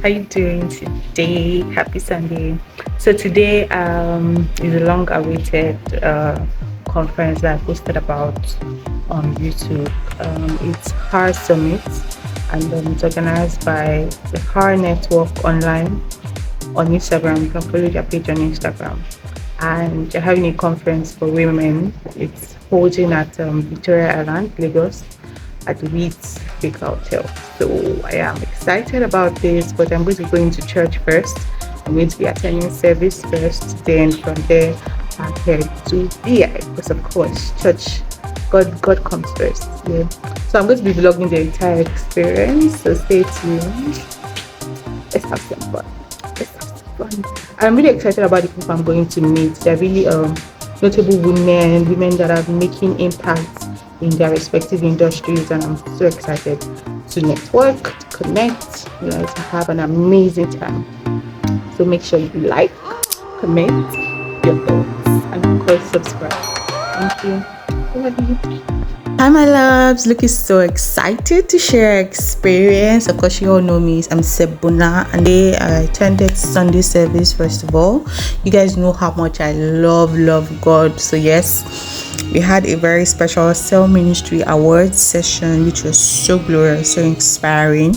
How you doing today? Happy Sunday. So today is a long-awaited conference that I posted about on YouTube. It's HAR Summit, and it's organized by the HAR Network Online on Instagram. You can follow their page on Instagram. And they're having a conference for women. It's holding at Victoria Island, Lagos, at the Ritz Big Hotel. So I am excited about this, but I'm going to go into church first. I'm going to be attending service first, then from there I head to VI, because of course church, God comes first. Yeah. So I'm going to be vlogging the entire experience. So stay tuned. Let's have some fun. I'm really excited about the people I'm going to meet. They're really notable women that are making impact in their respective industries, and I'm so excited to network, to connect, to have an amazing time. So make sure you like, comment your thoughts, and of course subscribe. Thank you. I love you. Hi my loves, looking so excited to share experience. Of course you all know me, I'm Sebuna, and today I attended Sunday service. First of all, you guys know how much I love God. So yes, we had a very special Cell Ministry Awards session, which was so glorious, so inspiring.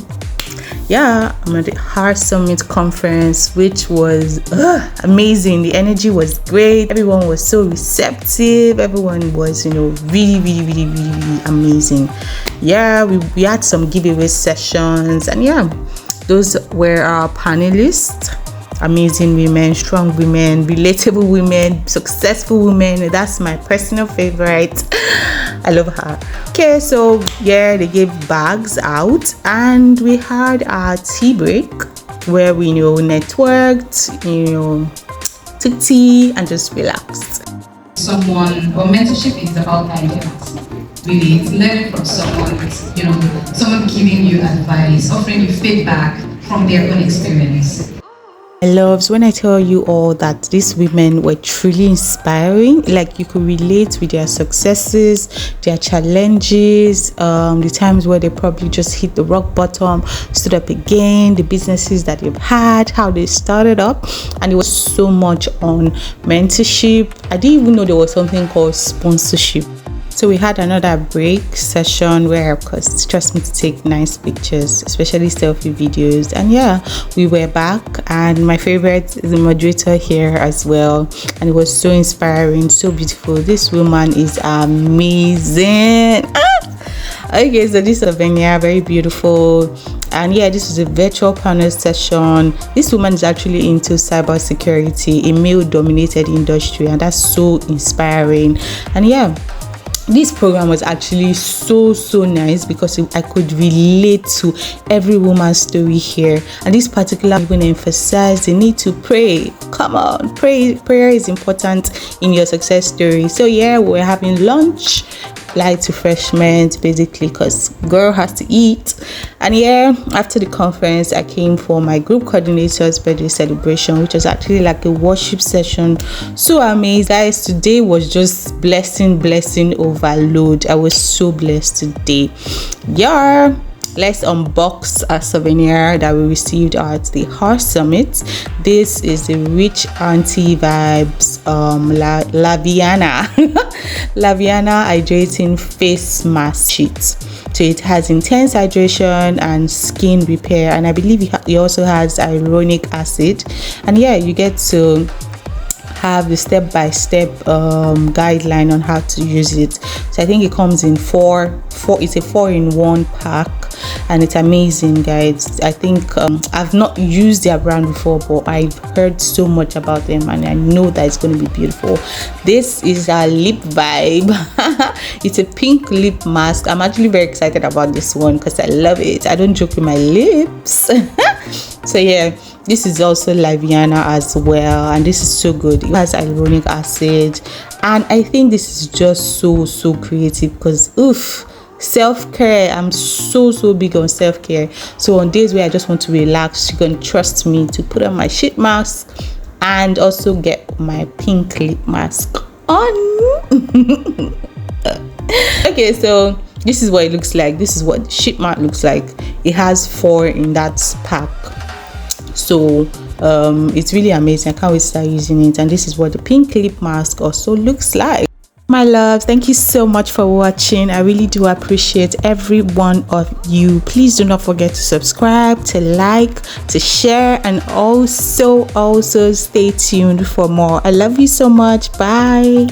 Yeah, I'm at the HAR Summit conference, which was amazing. The energy was great. Everyone was so receptive. Everyone was, really amazing. Yeah, we had some giveaway sessions, and yeah, those were our panelists. Amazing women, strong women, relatable women, successful women. That's my personal favorite. I love her. Okay, so yeah, they gave bags out, and we had our tea break where we networked, took tea and just relaxed. Someone, or mentorship is about guidance. Really, it's learning from someone, someone giving you advice, offering you feedback from their own experience. I love when I tell you all that these women were truly inspiring. Like, you could relate with their successes, their challenges, the times where they probably just hit the rock bottom, stood up again, the businesses that they've had, how they started up. And it was so much on mentorship. I didn't even know there was something called sponsorship. So we had another break session where, of course, trust me, to take nice pictures, especially selfie videos. And yeah, we were back, and my favorite is the moderator here as well. And it was so inspiring, so beautiful. This woman is amazing. Okay, so this is Savannah, very beautiful. And yeah, this was a virtual panel session. This woman is actually into cybersecurity, a male-dominated industry, and that's so inspiring. And yeah, this program was actually so nice because I could relate to every woman's story here. And this particular woman emphasized the need to pray. Come on, prayer is important in your success story. So yeah, we're having lunch, light refreshment basically, because girl has to eat. And yeah, after the conference I came for my group coordinator's birthday celebration, which was actually like a worship session. So amazing, guys. Today was just blessing overload. I was so blessed today. Yeah, let's unbox a souvenir that we received at the HAR Summit. This is the Rich Auntie Vibes Laviana Laviana hydrating face mask sheet. So it has intense hydration and skin repair, and I believe it also has hyaluronic acid. And yeah, you get to have the step-by-step guideline on how to use it. So I think it comes in four. It's a 4-in-1 pack, and it's amazing, guys. I think I've not used their brand before, but I've heard so much about them, and I know that it's going to be beautiful. This is a lip vibe. It's a pink lip mask. I'm actually very excited about this one because I love it. I don't joke with my lips. So yeah, this is also Laviana as well, and this is so good. It has hyaluronic acid, and I think this is just so creative because self-care. I'm so big on self-care. So on days where I just want to relax, you can trust me to put on my sheet mask and also get my pink lip mask on. Okay, so this is what it looks like. This is what the sheet mask looks like. It has 4 in that pack. So it's really amazing. I can't wait to start using it. And this is what the pink lip mask also looks like. My loves, thank you so much for watching. I really do appreciate every one of you. Please do not forget to subscribe, to like, to share, and also stay tuned for more. I love you so much. Bye.